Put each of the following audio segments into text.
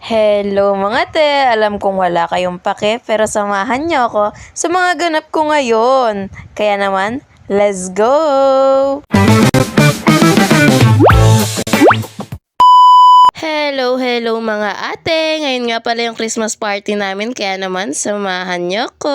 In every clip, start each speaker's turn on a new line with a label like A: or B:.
A: Hello mga te! Alam kong wala kayong pake pero samahan niyo ako sa mga ganap ko ngayon. Kaya naman, let's go! Hello mga ate! Ngayon nga pala yung Christmas party namin kaya naman samahan niyo ko.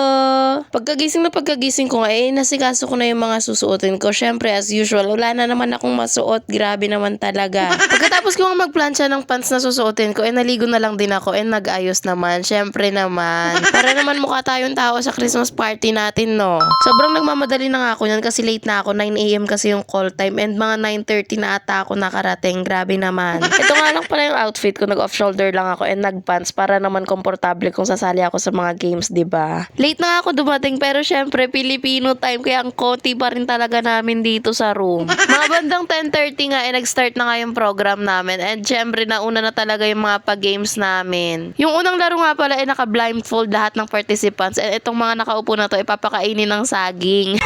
A: Pagkagising ko nga nasikaso ko na yung mga susuotin ko. Syempre as usual, wala na naman akong masuot. Grabe naman talaga. Pagkatapos ko nga magplansya ng pants na susuotin ko, naligo na lang din ako nag-ayos naman. Syempre naman. Para naman mukha tayong tao sa Christmas party natin, no? Sobrang nagmamadali na nga ako yan kasi late na ako. 9 AM kasi yung call time and mga 9:30 na ata ako nakarating. Grabe naman. Ito nga lang pala yung outfit ko, nag-off shoulder lang ako nag-pants para naman komportable kung sasali ako sa mga games, 'di ba? Late na ako dumating pero syempre Filipino time kaya ang konti pa rin talaga namin dito sa room. Mga bandang 10:30 nga nag-start na nga yung program namin and syempre nauna na talaga yung mga pa-games namin. Yung unang laro nga pala naka-blindfold lahat ng participants and itong mga nakaupo na to ipapakainin ng saging.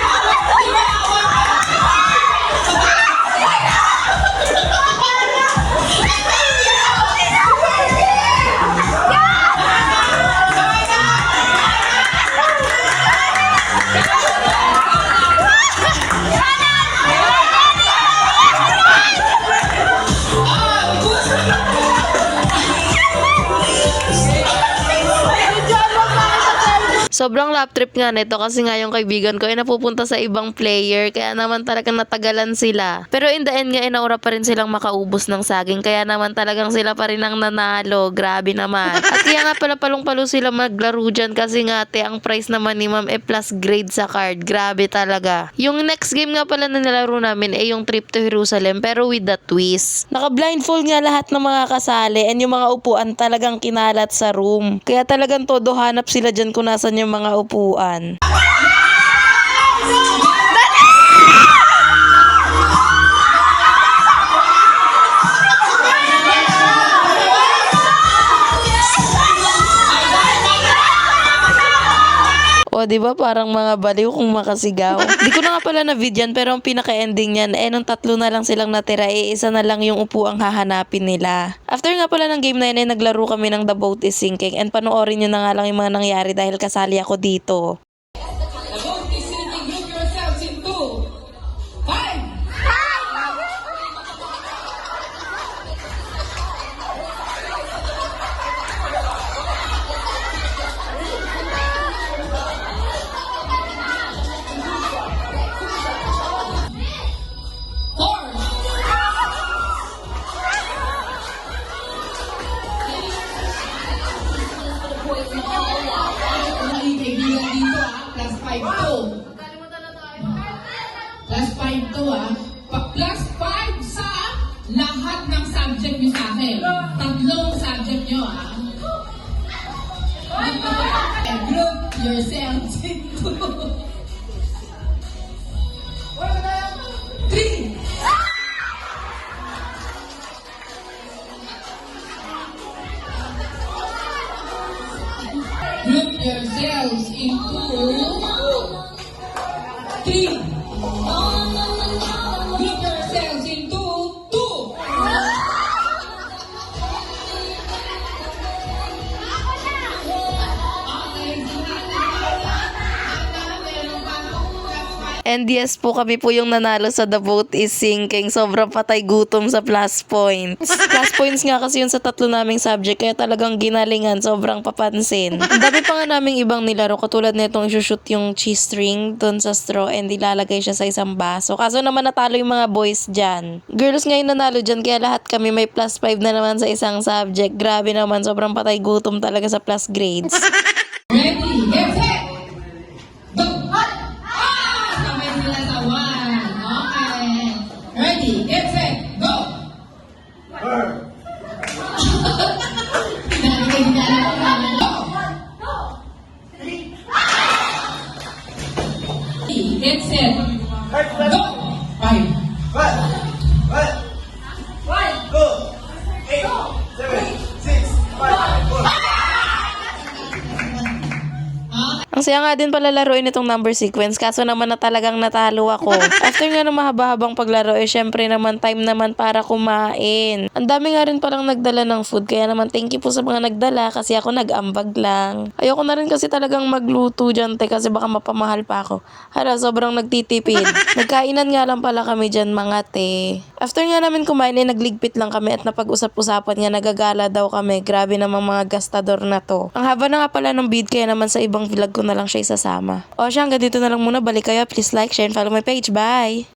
A: Sobrang lap trip nga nito kasi nga yung kaibigan ko napupunta sa ibang player kaya naman talagang natagalan sila. Pero in the end nga naura pa rin silang makaubos ng saging kaya naman talagang sila pa rin ang nanalo. Grabe naman. At kaya nga pala palong-palo sila maglaro dyan kasi nga ang price naman ni ma'am plus grade sa card. Grabe talaga. Yung next game nga pala na nilaro namin yung trip to Jerusalem pero with the twist. Naka-blindfold nga lahat ng mga kasali and yung mga upuan talagang kinalat sa room. Kaya talagang todo hanap sila dyan kung nasan yung mga upuan. O, diba parang mga baliw kung makasigaw. Di ko na nga pala na vidyan pero ang pinaka-ending niyan nung tatlo na lang silang natira isa na lang yung upuang hahanapin nila. After nga pala ng game na yun naglaro kami ng The Boat is Sinking and panoorin nyo na nga lang yung mga nangyari dahil kasali ako dito.
B: The boat is sinking. Group yourselves in 2, 5. Plus 5 to Plus 5 sa lahat ng subject nyo sa akin. Tatlong subject nyo Group yourselves into 3. Group yourselves into 3. Group yourselves into 2.
A: And yes po, kami po yung nanalo sa The Boat is Sinking. Sobrang patay gutom sa plus points. Plus points nga kasi yun sa tatlo naming subject kaya talagang ginalingan, sobrang papansin. Ang dami pa nga naming ibang nilaro katulad nitong shoot yung cheese string dun sa straw and ilalagay siya sa isang baso. Kaso naman natalo yung mga boys dyan. Girls ngayon nanalo dyan kaya lahat kami may plus 5 na naman sa isang subject. Grabe naman, sobrang patay gutom talaga sa plus grades.
B: Ready, get set, go! Sabay sila sa 1. Okay. Ready, get set, go! Get set, go! 5.
C: 1, 2, 8, 7, 6, 5, 4.
A: Ang saya nga din pala laruin itong number sequence kaso naman na talagang natalo ako. After nga ng mahaba-habang paglaro syempre naman time naman para kumain. Ang dami nga rin palang nagdala ng food kaya naman thank you po sa mga nagdala kasi ako nag-ambag lang. Ayoko na rin kasi talagang magluto dyan kasi baka mapamahal pa ako. Hala, sobrang nagtitipid. Nagkainan nga lang pala kami dyan mga te. After nga namin kumain nagligpit lang kami at napag-usap-usapan nga nagagala daw kami. Grabe namang mga gastador na to. Ang haba na nga pala ng bid kaya naman sa ibang vlog ko na lang siya isasama. O siya, hanggang dito na lang muna. Balik kayo. Please like, share, and follow my page. Bye!